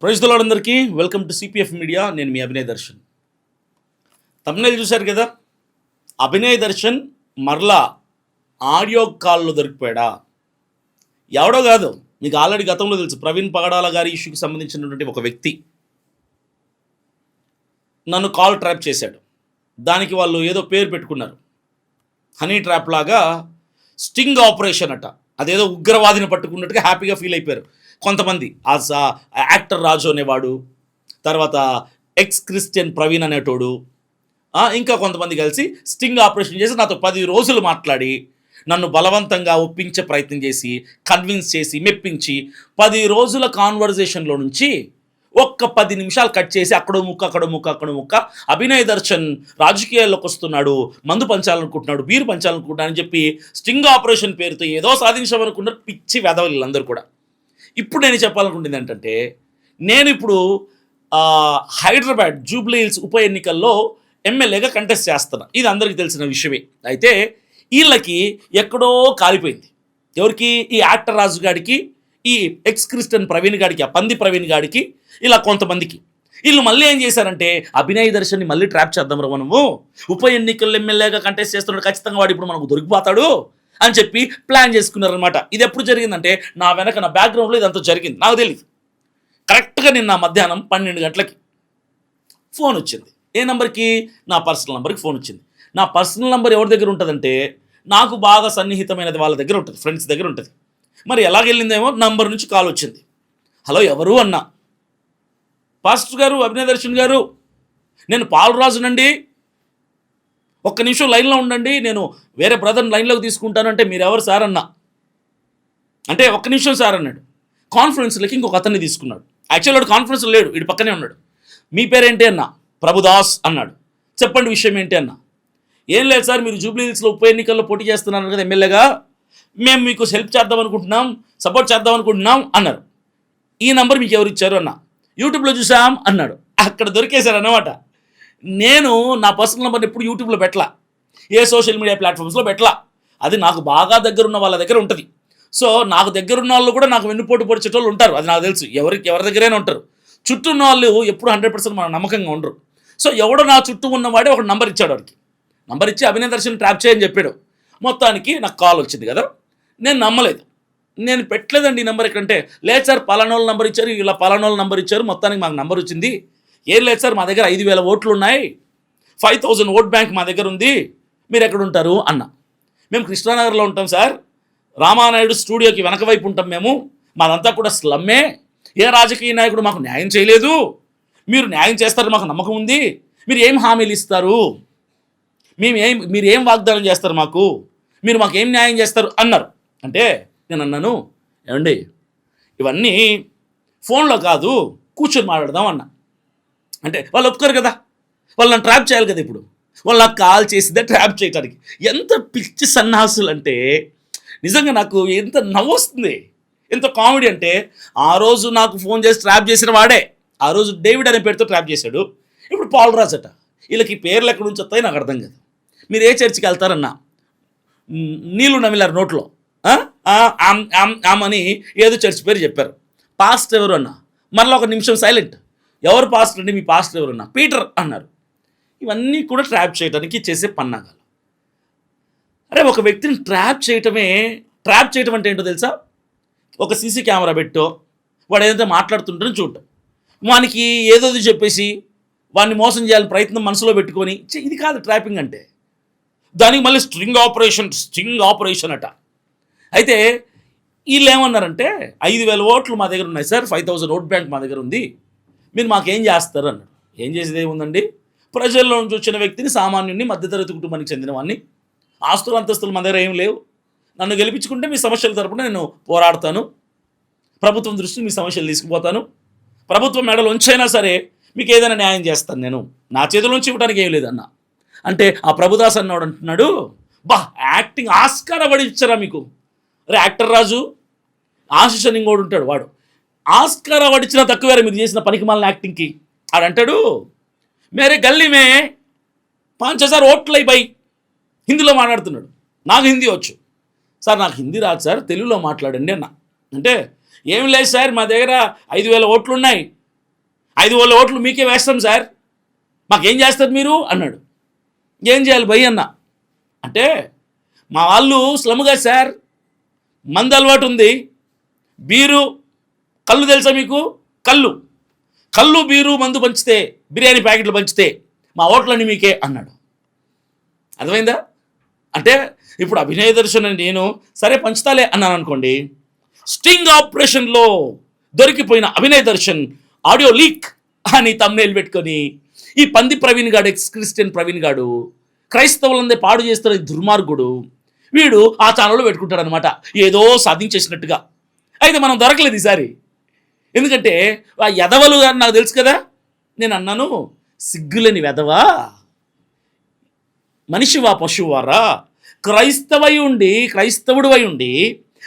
Praise the lord అందరికీ welcome to CPF media. నేను మీ అభినయ్ దర్శన్. తమ్ముళ్ళు చూశారు కదా, అభినయ్ దర్శన్ మరలా ఆడియో కాల్లో దొరికిపోయాడా? ఎవడో కాదు, మీకు ఆల్రెడీ గతంలో తెలుసు. ప్రవీణ్ పగడాల గారి ఇష్యూకి సంబంధించినటువంటి ఒక వ్యక్తి నన్ను కాల్ ట్రాప్ చేశాడు. దానికి వాళ్ళు ఏదో పేరు పెట్టుకున్నారు, హనీ ట్రాప్ లాగా. స్టింగ్ ఆపరేషన్ అట. అదేదో ఉగ్రవాదిని పట్టుకున్నట్టుగా హ్యాపీగా ఫీల్ అయిపోయారు కొంతమంది. యాక్టర్ రాజు అనేవాడు, తర్వాత ఎక్స్ క్రిస్టియన్ ప్రవీణ్ అనేటోడు, ఇంకా కొంతమంది కలిసి స్టింగ్ ఆపరేషన్ చేసి నాతో 10 రోజులు మాట్లాడి నన్ను బలవంతంగా ఒప్పించే ప్రయత్నం చేసి, కన్విన్స్ చేసి, మెప్పించి 10 రోజుల కాన్వర్జేషన్లో నుంచి ఒక్క 10 నిమిషాలు కట్ చేసి అక్కడో ముక్క అభినయ్ దర్శన్ రాజకీయాల్లోకి వస్తున్నాడు, మందు పంచాలనుకుంటున్నాడు, బీరు పంచాలనుకుంటున్నాడు అని చెప్పి స్టింగ్ ఆపరేషన్ పేరుతో ఏదో సాధించామనుకున్నారు. పిచ్చి వెధవలు వీళ్ళందరూ కూడా. ఇప్పుడు నేను చెప్పాలనుకుంటుంది ఏంటంటే, నేను ఇప్పుడు హైదరాబాద్ జూబ్లీ హిల్స్ ఉప ఎన్నికల్లో ఎమ్మెల్యేగా కంటెస్ట్ చేస్తున్నా. ఇది అందరికీ తెలిసిన విషయమే. అయితే వీళ్ళకి ఎక్కడో కాలిపోయింది. ఎవరికి? ఈ యాక్టర్ రాజు గాడికి, ఈ ఎక్స్ క్రిస్టియన్ ప్రవీణ్ గాడికి, ఆ పంది ప్రవీణ్ గాడికి, ఇలా కొంతమందికి. వీళ్ళు మళ్ళీ ఏం చేశారంటే, అభినయ్ దర్శన్ని మళ్ళీ ట్రాప్ చేద్దాం రా మనము, ఉప ఎన్నికల్లో ఎమ్మెల్యేగా కంటెస్ట్ చేస్తున్నాడు, ఖచ్చితంగా వాడు ఇప్పుడు మనకు దొరికిపోతాడు అని చెప్పి ప్లాన్ చేసుకున్నారనమాట. ఇది ఎప్పుడు జరిగిందంటే, నా వెనక నా బ్యాక్గ్రౌండ్లో ఇదంతా జరిగింది, నాకు తెలియదు. కరెక్ట్గా నిన్న మధ్యాహ్నం 12 గంటలకి ఫోన్ వచ్చింది. ఏ నెంబర్కి? నా పర్సనల్ నెంబర్కి ఫోన్ వచ్చింది. నా పర్సనల్ నెంబర్ ఎవరి దగ్గర ఉంటుందంటే, నాకు బాగా సన్నిహితమైనది వాళ్ళ దగ్గర ఉంటుంది, ఫ్రెండ్స్ దగ్గర ఉంటుంది. మరి ఎలాగెళ్ళిందేమో నంబర్ నుంచి కాల్ వచ్చింది. హలో ఎవరు అన్నా. పాస్టర్ గారు, అభినయ్ దర్శన్ గారు, నేను పాలరాజునండి, ఒక్క నిమిషం లైన్లో ఉండండి, నేను వేరే బ్రదర్ని లైన్లోకి తీసుకుంటాను. అంటే మీరు ఎవరు సార్ అన్నా. అంటే ఒక్క నిమిషం సార్ అన్నాడు. కాన్ఫరెన్స్లోకి ఇంకొక అతన్ని తీసుకున్నాడు. యాక్చువల్ వాడు కాన్ఫరెన్స్లో లేడు, వీడు పక్కనే ఉన్నాడు. మీ పేరేంటి అన్నా. ప్రభుదాస్ అన్నాడు. చెప్పండి విషయం ఏంటి అన్నా. ఏం లేదు సార్, మీరు జూబ్లీ హిల్స్లో ఉప ఎన్నికల్లో పోటీ చేస్తున్నారు కదా ఎమ్మెల్యేగా, మేము మీకు హెల్ప్ చేద్దాం అనుకుంటున్నాం, సపోర్ట్ చేద్దాం అనుకుంటున్నాం అన్నారు. ఈ నెంబర్ మీకు ఎవరు ఇచ్చారు అన్న. యూట్యూబ్లో చూసాం అన్నాడు. అక్కడ దొరికేశారు అన్నమాట. నేను నా పర్సనల్ నెంబర్ని ఎప్పుడు యూట్యూబ్లో పెట్టలా, ఏ సోషల్ మీడియా ప్లాట్ఫామ్స్లో పెట్టలా. అది నాకు బాగా దగ్గరున్న వాళ్ళ దగ్గర ఉంటుంది. సో నాకు దగ్గరున్న వాళ్ళు కూడా నాకు వెన్నుపోటు పొడిచేటోళ్ళు ఉంటారు, అది నాకు తెలుసు. ఎవరి దగ్గరైనా ఉంటారు. చుట్టూ ఉన్న వాళ్ళు ఎప్పుడు 100% మన నమ్మకంగా ఉండరు. సో ఎవడో నా చుట్టూ ఉన్నవాడే ఒక నంబర్ ఇచ్చాడు. వాడికి నంబర్ ఇచ్చి అభినయ్ దర్శన్ ట్రాప్ చేయని చెప్పాడు. మొత్తానికి నాకు కాల్ వచ్చింది కదా, నేను నమ్మలేదు. నేను పెట్టలేదండి ఈ నెంబర్ ఎక్కడంటే, లేదు సార్ పలానోళ్ళ నెంబర్ ఇచ్చారు, ఇలా పలానోళ్ళ నెంబర్ ఇచ్చారు, మొత్తానికి మాకు నెంబర్ వచ్చింది. ఏం లేదు సార్, మా దగ్గర 5,000 ఓట్లు ఉన్నాయి, 5,000 ఓట్ బ్యాంక్ మా దగ్గర ఉంది, మీరు ఎక్కడ ఉంటారు అన్న. మేము కృష్ణానగర్లో ఉంటాం సార్, రామానాయుడు స్టూడియోకి వెనక వైపు ఉంటాం మేము, మాదంతా కూడా స్లమ్మే, ఏ రాజకీయ నాయకుడు మాకు న్యాయం చేయలేదు, మీరు న్యాయం చేస్తారని మాకు నమ్మకం ఉంది, మీరు ఏం హామీలు ఇస్తారు, మీరు ఏం వాగ్దానం చేస్తారు మాకు, మీరు మాకు ఏం న్యాయం చేస్తారు అన్నారు. అంటే నేను అన్నాను, ఏమండి ఇవన్నీ ఫోన్లో కాదు, కూర్చొని మాట్లాడదాం అన్నా. అంటే వాళ్ళు ఒప్పుకోరు కదా, వాళ్ళు నన్ను ట్రాప్ చేయాలి కదా. ఇప్పుడు వాళ్ళు నాకు కాల్ చేసిందే ట్రాప్ చేయడానికి. ఎంత పిచ్చి సన్నాసులు అంటే నిజంగా నాకు ఎంత నవ్వు వస్తుంది, ఎంత కామెడీ అంటే, ఆ రోజు నాకు ఫోన్ చేసి ట్రాప్ చేసిన వాడే ఆ రోజు డేవిడ్ అనే పేరుతో ట్రాప్ చేశాడు. ఇప్పుడు పాలరాజ్ అట. వీళ్ళకి పేర్లు ఎక్కడి నుంచి వస్తాయి నాకు అర్థం కాదు. మీరు ఏ చర్చికి వెళ్తారన్నా, నీళ్ళు నమిలారు నోట్లో, అని ఏదో చర్చ్ పేరు చెప్పారు. పాస్టర్ ఎవరు అన్నా, మరలా ఒక నిమిషం సైలెంట్. ఎవరు పాస్టర్ అండి, మీ పాస్టర్ ఎవరు అన్నా, పీటర్ అన్నారు. ఇవన్నీ కూడా ట్రాప్ చేయడానికి చేసే పన్నాగాలు. అరే ఒక వ్యక్తిని ట్రాప్ చేయటం అంటే ఏంటో తెలుసా? ఒక సీసీ కెమెరా పెట్టో, వాడు ఏదైతే మాట్లాడుతుంటారో చూడటం, వానికి ఏదో చెప్పేసి వాడిని మోసం చేయాలని ప్రయత్నం మనసులో పెట్టుకొని, ఇది కాదు ట్రాపింగ్ అంటే. దానికి మళ్ళీ స్టింగ్ ఆపరేషన్ అట. అయితే వీళ్ళు ఏమన్నారంటే, 5,000 ఓట్లు మా దగ్గర ఉన్నాయి సార్, 5,000 ఓట్ బ్యాంక్ మా దగ్గర ఉంది, మీరు మాకేం చేస్తారు అన్నాడు. ఏం చేసేది ఏముందండి, ప్రజల్లో నుంచి వచ్చిన వ్యక్తిని, సామాన్యుడిని, మధ్యతరగతి కుటుంబానికి చెందిన వాడిని, ఆస్తులు అంతస్తులు మన దగ్గర ఏం లేవు, నన్ను గెలిపించుకుంటే మీ సమస్యల తరపున నేను పోరాడతాను, ప్రభుత్వం దృష్టిని మీ సమస్యలు తీసుకుపోతాను, ప్రభుత్వం మెడలు ఉంచైనా సరే మీకు ఏదైనా న్యాయం చేస్తాను, నేను నా చేతిలోంచి ఇవ్వడానికి ఏం లేదన్న. అంటే ఆ ప్రభుదాస్ అన్నాడు అంటున్నాడు, యాక్టింగ్ ఆస్కార్ అవార్డు ఇచ్చారా మీకు? అరే యాక్టర్ రాజు, ఆశిష్ అని ఇంకోడు ఉంటాడు, వాడు ఆస్కార్ అవార్డు ఇచ్చినా తక్కువేరా మీరు చేసిన పనికి మాలిన యాక్టింగ్కి. ఆడంటాడు, మేరే గల్లీ మే 5,000 ఓట్లు అయిపోయి, హిందీలో మాట్లాడుతున్నాడు. నాకు హిందీ వచ్చు సార్, నాకు హిందీ రాదు సార్, తెలుగులో మాట్లాడండి అన్న. అంటే ఏం లేదు సార్, మా దగ్గర 5,000 ఓట్లు ఉన్నాయి, 5,000 ఓట్లు మీకే వేస్తాం సార్, మాకేం చేస్తారు మీరు అన్నాడు. ఏం చేయాలి భయ్ అన్న అంటే, మా వాళ్ళు స్లమ్గా సార్, మందు అలవాటు ఉంది, బీరు కళ్ళు తెలుసా మీకు, కళ్ళు బీరు మందు పంచితే, బిర్యానీ ప్యాకెట్లు పంచితే మా ఓట్లన్నీ మీకే అన్నాడు. అర్థమైందా? అంటే ఇప్పుడు అభినయ దర్శన్ నేను సరే పంచుతాలే అన్నాను అనుకోండి, స్టింగ్ ఆపరేషన్లో దొరికిపోయిన అభినయ దర్శన్ ఆడియో లీక్ అని తమ్నేల్ పెట్టుకొని ఈ పంది ప్రవీణ్ గాడు, ఎక్స్ క్రిస్టియన్ ప్రవీణ్ గాడు, క్రైస్తవులందే పాడు చేస్తున్న దుర్మార్గుడు, వీడు ఆ ఛానల్లో పెట్టుకుంటాడు అనమాట, ఏదో సాధించేసినట్టుగా. అయితే మనం దొరకలేదు ఈసారి, ఎందుకంటే ఆ ఎదవలు అని నాకు తెలుసు కదా. నేను అన్నాను, సిగ్గులేని వెదవా, మనిషివా పశువారా, క్రైస్తవుడు అయి ఉండి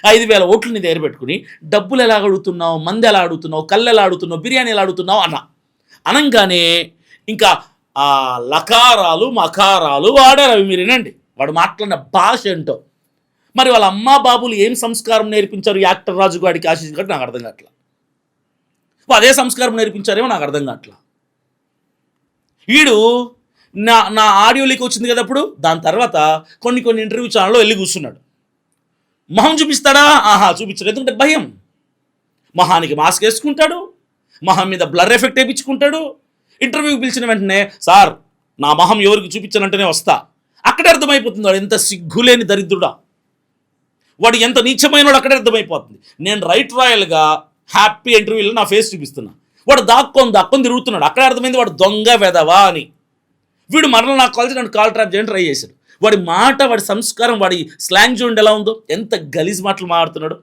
5,000 ఓట్లు నీ దగ్గర పెట్టుకుని డబ్బులు ఎలా అడుగుతున్నావు, మంది ఎలా అడుగుతున్నావు, కళ్ళు ఎలా అడుగుతున్నావు, బిర్యానీ ఎలా అడుగుతున్నావు అనంగానే ఇంకా ఆ లకారాలు మకారాలు వాడారు. అవి మీరు వినండి, వాడు మాట్లాడిన భాష ఏంటో. మరి వాళ్ళ అమ్మా బాబులు ఏం సంస్కారం నేర్పించారు యాక్టర్ రాజు గాడికి, ఆశీష్ గారికి, నాకు అర్థం కావట్లా. అదే సంస్కారం నేర్పించారేమో నాకు అర్థం కావట్లా. వీడు నా ఆడియో లీక్ వచ్చింది కదా అప్పుడు, దాని తర్వాత కొన్ని ఇంటర్వ్యూ ఛానల్లో వెళ్ళి కూర్చున్నాడు. మొహం చూపిస్తాడా? చూపించాడు. ఎందుకంటే భయం. మొహానికి మాస్క్ వేసుకుంటాడు, మొహం మీద బ్లర్ ఎఫెక్ట్ వేయించుకుంటాడు. ఇంటర్వ్యూకి పిలిచిన వెంటనే సార్ నా మొహం ఎవరికి చూపించానంటేనే వస్తా. అక్కడే అర్థమైపోతుంది వాడు ఎంత సిగ్గులేని దరిద్రుడా, వాడు ఎంత నీచమైన వాడు అక్కడే అర్థమైపోతుంది. నేను రైట్ రాయల్గా హ్యాపీ ఇంటర్వ్యూలో నా ఫేస్ చూపిస్తున్నా, వాడు దాక్కొని తిరుగుతున్నాడు. అక్కడే అర్థమైంది వాడు దొంగ వెదవా అని. వీడు మరలా నాకు కాల్ చేసి నన్ను కాల్ ట్రాప్ చేయడానికి ట్రై చేశాడు. వాడి మాట, వాడి సంస్కారం, వాడి స్లాంగ్ చూడండి ఎలా ఉందో, ఎంత గలీజ్ మాటలు మాట్లాడుతున్నాడు.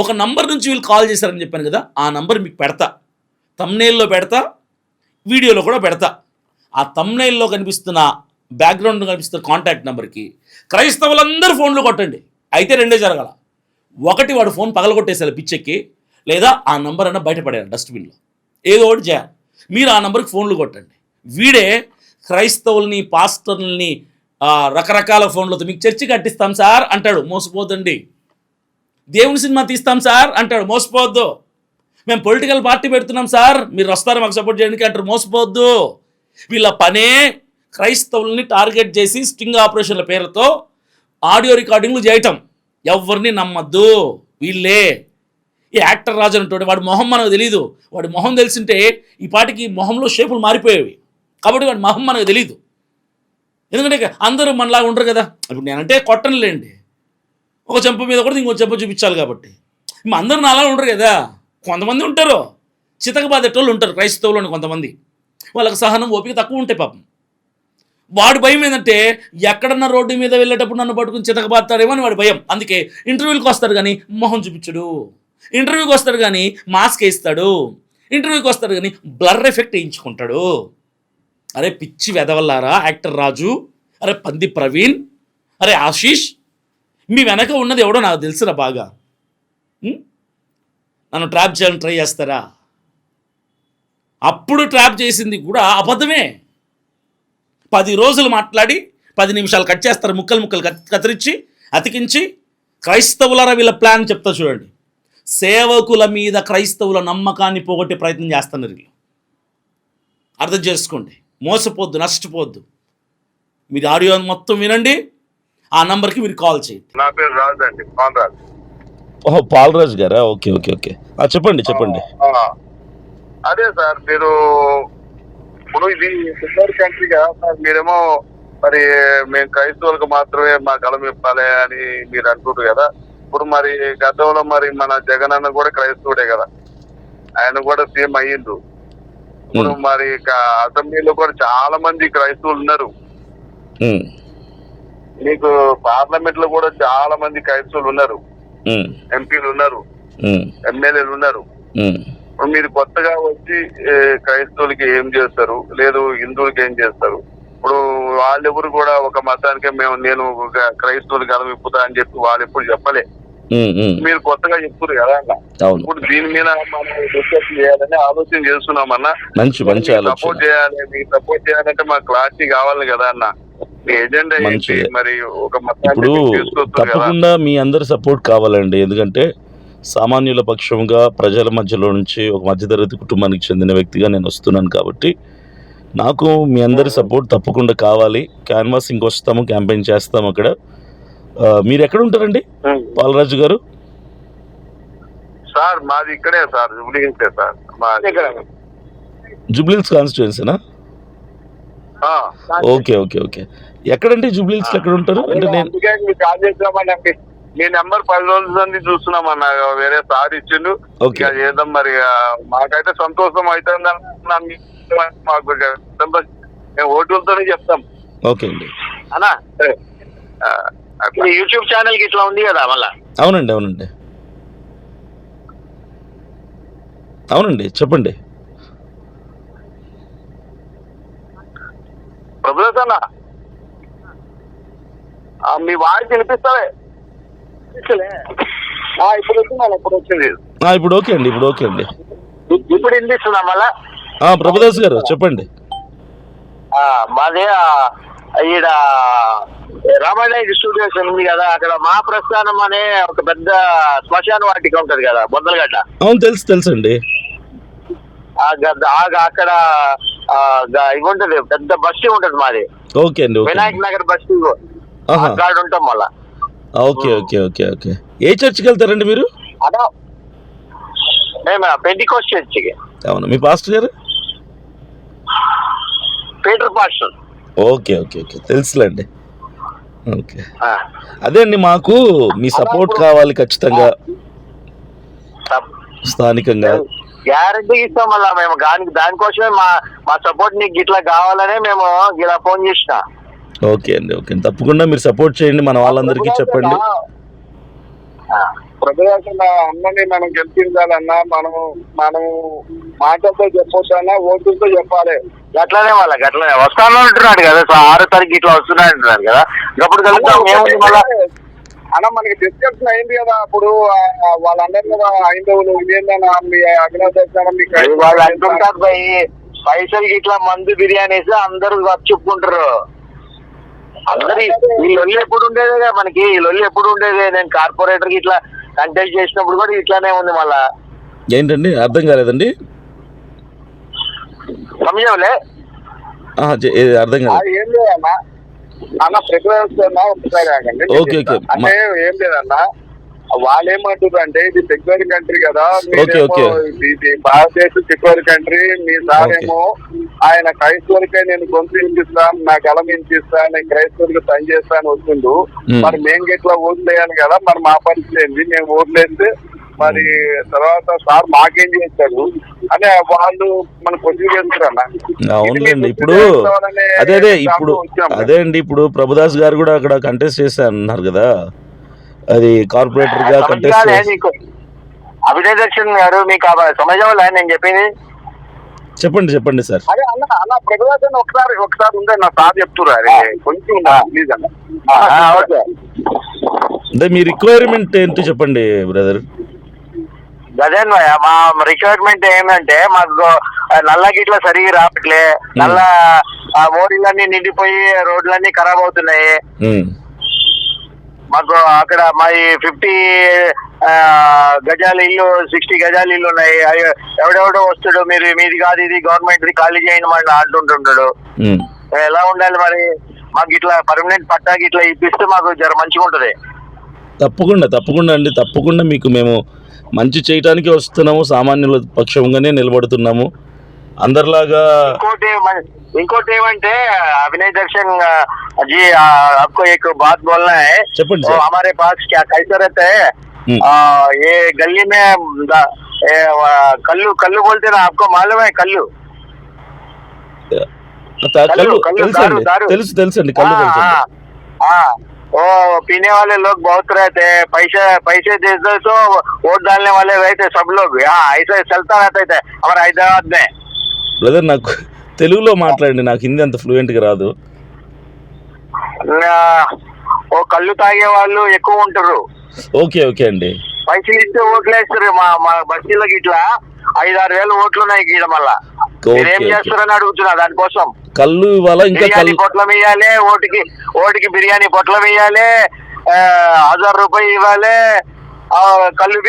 ఒక నంబర్ నుంచి వీళ్ళు కాల్ చేశారని చెప్పాను కదా, ఆ నంబర్ మీకు పెడతా, తమ్నెయిల్లో పెడతా, వీడియోలో కూడా పెడతా. ఆ తమ్నెయిల్లో కనిపిస్తున్న బ్యాక్గ్రౌండ్ కనిపిస్తున్న కాంటాక్ట్ నెంబర్కి క్రైస్తవులందరూ ఫోన్లు కొట్టండి. అయితే రెండే జరగాల, ఒకటి వాడు ఫోన్ పగలగొట్టేసారు పిచ్చెక్కి, లేదా ఆ నంబర్ అన్న బయటపడారు డస్ట్బిన్లో, ఏదో ఒకటి చేయాలి. మీరు ఆ నంబర్కి ఫోన్లు కొట్టండి. వీడే క్రైస్తవుల్ని, పాస్టర్లని రకరకాల ఫోన్లతో మీకు చర్చి కట్టిస్తాం సార్ అంటాడు, మోసపోద్దండి. దేవుని సినిమా తీస్తాం సార్ అంటాడు, మోసపోవద్దు. మేము పొలిటికల్ పార్టీ పెడుతున్నాం సార్, మీరు వస్తారు మాకు సపోర్ట్ చేయడానికి అంటారు, మోసపోవద్దు. వీళ్ళ పనే క్రైస్తవుల్ని టార్గెట్ చేసి స్టింగ్ ఆపరేషన్ల పేరుతో ఆడియో రికార్డింగ్లు చేయటం. ఎవరిని నమ్మద్దు, వీళ్ళే. ఈ యాక్టర్ రాజు అంటుంటే వాడి మొహం మనకు తెలియదు. వాడి మొహం తెలిసింటే ఈ పాటికి మొహంలో షేపులు మారిపోయేవి. కాబట్టి వాడి మొహం మనకు తెలియదు. ఎందుకంటే అందరూ మనలాగా ఉండరు కదా. ఇప్పుడు నేనంటే కొట్టనులేండి, ఒక చెంప మీద కూడా ఇంకో చెంప చూపించాలి కాబట్టి. అందరూ అలా ఉండరు కదా, కొంతమంది ఉంటారు చితకబాదేటోళ్ళు ఉంటారు క్రైస్తవులు. కొంతమంది వాళ్ళకి సహనం, ఓపిక తక్కువ ఉంటాయి పాపం. వాడి భయం ఏంటంటే ఎక్కడన్నా రోడ్డు మీద వెళ్ళేటప్పుడు నన్ను పట్టుకుని చితకబాతాడేమో అని వాడి భయం. అందుకే ఇంటర్వ్యూలకు వస్తాడు కానీ మొహం చూపించడు, ఇంటర్వ్యూకి వస్తాడు కానీ మాస్క్ వేస్తాడు, ఇంటర్వ్యూకి వస్తాడు కానీ బ్లర్ ఎఫెక్ట్ వేయించుకుంటాడు. అరే పిచ్చి వెదవల్లారా, యాక్టర్ రాజు, అరే పంది ప్రవీణ్, అరే ఆశీష్, మీ వెనక ఉన్నది ఎవడో నాకు తెలుసురా బాగా. నన్ను ట్రాప్ చేయాలని ట్రై చేస్తారా? అప్పుడు ట్రాప్ చేసింది కూడా అబద్ధమే. 10 రోజులు మాట్లాడి 10 నిమిషాలు కట్ చేస్తారు, ముక్కలు కత్తిరించి అతికించి. క్రైస్తవులరా వీళ్ళ ప్లాన్ చెప్తా చూడండి. సేవకుల మీద క్రైస్తవుల నమ్మకాన్ని పోగొట్టే ప్రయత్నం చేస్తున్నారు వీళ్ళు. అర్థం చేసుకోండి, మోసపోద్దు, నష్టపోద్దు. మీరు ఆడియో మొత్తం వినండి, ఆ నంబర్కి మీరు కాల్ చేయండి. నా పేరు రాజు అండి, పాలరాజు. ఓహో, పాలరాజు గారా? ఓకే. చెప్పండి. అదే సార్, మీరు ఇప్పుడు ఇది సెక్యులర్ కంట్రీ కదా సార్, మీరేమో మరి మేము క్రైస్తవులకు మాత్రమే మా గళం ఇప్పాలి అని మీరు అంటున్నారు కదా. ఇప్పుడు మరి గతంలో మరి మన జగన్ అన్న కూడా క్రైస్తవుడే కదా, ఆయన కూడా సీఎం అయ్యిండు. ఇప్పుడు మరి అసెంబ్లీలో కూడా చాలా మంది క్రైస్తవులు ఉన్నారు. మీకు పార్లమెంట్ లో కూడా చాలా మంది క్రైస్తవులు ఉన్నారు, ఎంపీలు ఉన్నారు, ఎమ్మెల్యేలు ఉన్నారు. ఇప్పుడు మీరు కొత్తగా వచ్చి క్రైస్తవులకి ఏం చేస్తారు, లేదు హిందువులకి ఏం చేస్తారు? ఇప్పుడు వాళ్ళెవరు కూడా ఒక మతానికే నేను క్రైస్తవులకి గలం ఇప్పుతా అని చెప్పి వాళ్ళు ఎప్పుడు చెప్పలే. మీరు కొత్తగా చెప్తారు కదా అన్న. ఇప్పుడు దీని మీద మనం డిస్కస్ చేయాలని ఆలోచన చేస్తున్నామన్నా. సపోర్ట్ చేయాలి, మీకు సపోర్ట్ చేయాలంటే మాకు క్లారిటీ కావాలి కదా అన్న. మీ ఎజెండా ఏంటి? మరి ఒక ఇప్పుడు తప్పకుండా మీ అందరి సపోర్ట్ కావాలండి. ఎందుకంటే సామాన్యుల పక్షంగా ప్రజల మధ్యలో నుంచి ఒక మధ్యతరగతి కుటుంబానికి చెందిన వ్యక్తిగా నేను వస్తున్నాను కాబట్టి నాకు మీ అందరి సపోర్ట్ తప్పకుండా కావాలి. క్యాన్వాసింగ్కి వస్తాము, క్యాంపెయిన్ చేస్తాము అక్కడ. మీరు ఎక్కడ ఉంటారండి పాలరాజు గారు? సార్ మాది ఇక్కడే సార్, జూబ్లీహిల్సే సార్. మాది జూబ్లీహిల్స్ కాన్స్టిట్యుయెన్సీనా? Okay okay okay. ఎక్కడండి జూబ్లీహిల్స్లో ఎక్కడ ఉంటారు? అంటే నేను అందుకే మీకు కాల్ చేద్దామని మీ నెంబర్ 10 రోజుల నుండి చూస్తున్నామన్నా, వేరే సార్ ఇచ్చిండు. ఓకే. ఇక చేద్దాం మరి. మాకైతే సంతోషం అవుతుంది. మాకు మేము ఓటులతోనే చెప్తాం. ఓకే అండి. అన్నా యూట్యూబ్ ఛానల్ కి ఇట్లా ఉంది కదా మళ్ళా? అవునండి అవునండి అవునండి, చెప్పండి. ప్రభుత్వ అన్న మీ వాయిస్ వినిపిస్తావే? ఇప్పుడు వచ్చింది, ఇప్పుడు వచ్చింది. ఇప్పుడు ఓకే అండి, ఇప్పుడు ఓకే అండి. ఇప్పుడు వినిపిస్తుందా మళ్ళా? ప్రభుదాస్ గారు చెప్పండి. మాది ఈడ రామాయణ స్టూడియోస్ ఉంది కదా, అక్కడ మహాప్రస్థానం అనే ఒక పెద్ద శ్మశాన వాటిక ఉంటది కదా బొద్దలగడ్డ. అవును, తెలుసండి. అక్కడ ఇవి ఉంటది, పెద్ద బస్తీ ఉంటది మాది. ఓకే అండి. వినాయక్ నగర్ బస్తీ కార్డు ఉంటాం మళ్ళా. Okay okay okay okay. ఏ చర్చికి వెళ్తారండి మీరు? అదా మేము పెంటికోస్ట్ చర్చికి. అవును. మీ పాస్టర్ గారు? Peter pastor. Okay okay okay, తెలుసులేండి. ఓకే, అదే అండి, మాకు మీ సపోర్ట్ కావాలి ఖచ్చితంగా స్థానికంగా. గ్యారంటీ ఇస్తాం మళ్ళా మేము. దానికోసమే మా సపోర్ట్ నీకు ఇట్లా కావాలనే మేము ఇలా ఫోన్ చేసిన. ఓకే అండి, ఓకే అండి, తప్పకుండా మీరు సపోర్ట్ చేయండి, మన వాళ్ళందరికీ చెప్పండి. అన్నని మనం గెలిపించాలన్నా మనం మాటలతో చెప్పొచ్చన్నా, ఓటులతో చెప్పాలి. గట్లనే వాళ్ళకి అట్లనే వస్తాను అంటున్నాడు కదా, 6 తారీఖు ఇట్లా వస్తున్నాడు అంటున్నాడు కదా, అప్పుడు కలుద్దాం. ఏముంది మళ్ళా అన్న, మనకి డిస్కషన్ అయింది కదా అప్పుడు. వాళ్ళందరూ కదా హైందవులు ఇదేందన్నా మీ అగ్నాదర్శనం వాళ్ళు అంటుంటారు పోయి పైసలు ఇట్లా మందు బిర్యానీస్ అందరూ చెప్పుకుంటారు. అందరు ఈ లొల్లి ఎప్పుడు ఉండేదే మనకి, ఈ లొల్లి ఎప్పుడు ఉండేదే. నేను కార్పొరేటర్ కి ఇట్లా కంటెక్ట్ చేసినప్పుడు కూడా ఇట్లానే ఉంది. మళ్ళా ఏంటండి అర్థం కాలేదండి? సమయంలే అర్థం కాలేదు. ఏం లేదన్నా అన్న, ప్రతివేస్తున్నా ఒకసారి ఆగండి. Okay okay. అంటే ఏం లేదన్నా, వాళ్ళు ఏమంటారు అంటే ఇది సెక్యులర్ కంట్రీ కదా, ఇది భారతదేశం సెక్యులర్ కంట్రీ. మీ సార్ ఏమో ఆయన క్రైస్తవులకే నేను గొంతు ఇంపిస్తాను, నా గలం ఇంపిస్తాను, నేను క్రైస్తవులకి పని చేస్తాను వస్తుండు. మరి మేము ఎట్లా ఓట్లు వేయాలి కదా, మరి మా పరిస్థితి ఏంటి? మేము ఓట్లు వేస్తే మరి తర్వాత సార్ మాకేం చేస్తారు అని వాళ్ళు మన పొద్దు చేస్తారన్న. అవునండి. ఇప్పుడు అదే అండి, ఇప్పుడు ప్రభుదాస్ గారు కూడా అక్కడ కంటెస్ట్ చేస్తా అన్నారు కదా, అది కార్పొరేటర్ గా కంటెస్ట్. అభినయ్ దర్శన్ గారు మీకు సమాజం నేను చెప్పింది చెప్పండి సార్. అదే అన్న ప్రభుదాస్ ఒకసారి ఉండే నా సార్ చెప్తున్నారు కొంచెం ప్లీజ్ అన్న. అంటే మీ రిక్వైర్మెంట్ ఏంటి చెప్పండి బ్రదర్. అదే మా రిక్వైర్మెంట్ ఏంటంటే, మాకు నల్ల గిట్ల సరిగా రావట్లే, నల్ల మోరీలన్నీ నిండిపోయి రోడ్లన్నీ ఖరాబ్ అవుతున్నాయి. మాకు అక్కడ మా 50 గజాల ఇల్లు, 60 గజాల ఇల్లు ఉన్నాయి. ఎవడెవడో వస్తాడు, మీరు మీది కాదు ఇది గవర్నమెంట్ ఖాళీ చేయండి మళ్ళీ అంటుంటుంటాడు. ఎలా ఉండాలి మరి? మాకు ఇట్లా పర్మనెంట్ పట్టాకి ఇట్లా ఇప్పిస్తే మాకు జర మంచిగా ఉంటది. తప్పకుండా అండి, తప్పకుండా మీకు మేము మంచి చేయటానికి వస్తున్నాము, సామాన్యుల పక్షంగానే నిలబడుతున్నాము అందరిలాగా. ఇంకోటి ఏమంటే अभिनय दर्शन जी आपको एक बात बोलना है. तो हमारे पास क्या कैसा रहता है, ये गली में कल्लू बोलते ना, आपको मालूम है? कल्लू తెలుసండి, కళ్ళు తెలుసండి. वो पीने वाले लोग बहुत रहते हैं, पैसे देते तो वोट डालने वाले रहते सब लोग. यहाँ ऐसा चलता रहता है हमारे हैदराबाद में. బ్రదర్, నాకు తెలుగులో మాట్లాడండి, నాకు హిందీ అంత ఫ్లూయెంట్ గా రాదు. ఓ కళ్ళు తాగే వాళ్ళు ఎక్కువ ఉంటారు. ఓకే ఓకే అండి. పైసలు ఇస్తే ఓట్లు వేస్తారు. మా బస్తీలకు ఇట్లా 5-6 వేల ఓట్లు ఉన్నాయి గీడ. మళ్ళా మీరేం చేస్తారని అడుగుతున్నా. దానికోసం కళ్ళు ఇవ్వాలా, ఇంకా పొట్లం ఇవ్వాలి, ఓటుకి బిర్యానీ పొట్లం ఇవ్వాలి, 1000 రూపాయలు ఇవ్వాలి, కళ్ళు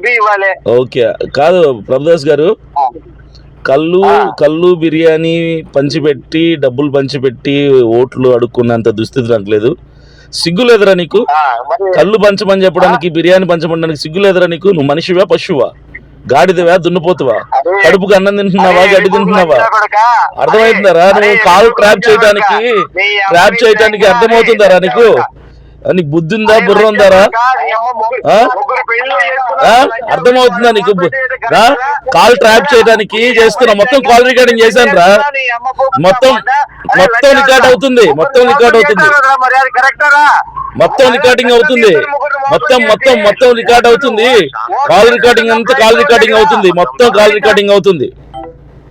బీ ఇవ్వాలి. ఓకే, కాదు ప్రభుదాస్ గారు, కళ్ళు బిర్యానీ పంచిపెట్టి డబ్బులు పంచిపెట్టి ఓట్లు అడుక్కున్నంత దుస్థితి నాకు లేదు. సిగ్గు లేదురా నీకు? మరి కళ్ళు పంచమని చెప్పడానికి, బిర్యానీ పంచమనడానికి సిగ్గు లేదురా నీకు? నువ్వు మనిషివా పశువా? గాడిదవా దున్నుపోతువా? కడుపుకి అన్నం తింటున్నావా, గడ్డి తింటున్నావా? అర్థమవుతుందారా? నువ్వు కాల్ ట్రాప్ చేయడానికి అర్థమవుతుందారా నీకు? నీకు బుద్ధి ఉందా, బుర్ర ఉందారా? అర్థమవుతుందా నీకు? కాల్ ట్రాప్ చేయడానికి చేస్తున్నా. మొత్తం కాల్ రికార్డింగ్ చేశాను రా. మొత్తం రికార్డ్ అవుతుంది. మొత్తం రికార్డింగ్ అవుతుంది. మొత్తం రికార్డ్ అవుతుంది. కాల్ రికార్డింగ్ అంతా కాల్ రికార్డింగ్ అవుతుంది. మొత్తం కాల్ రికార్డింగ్ అవుతుంది.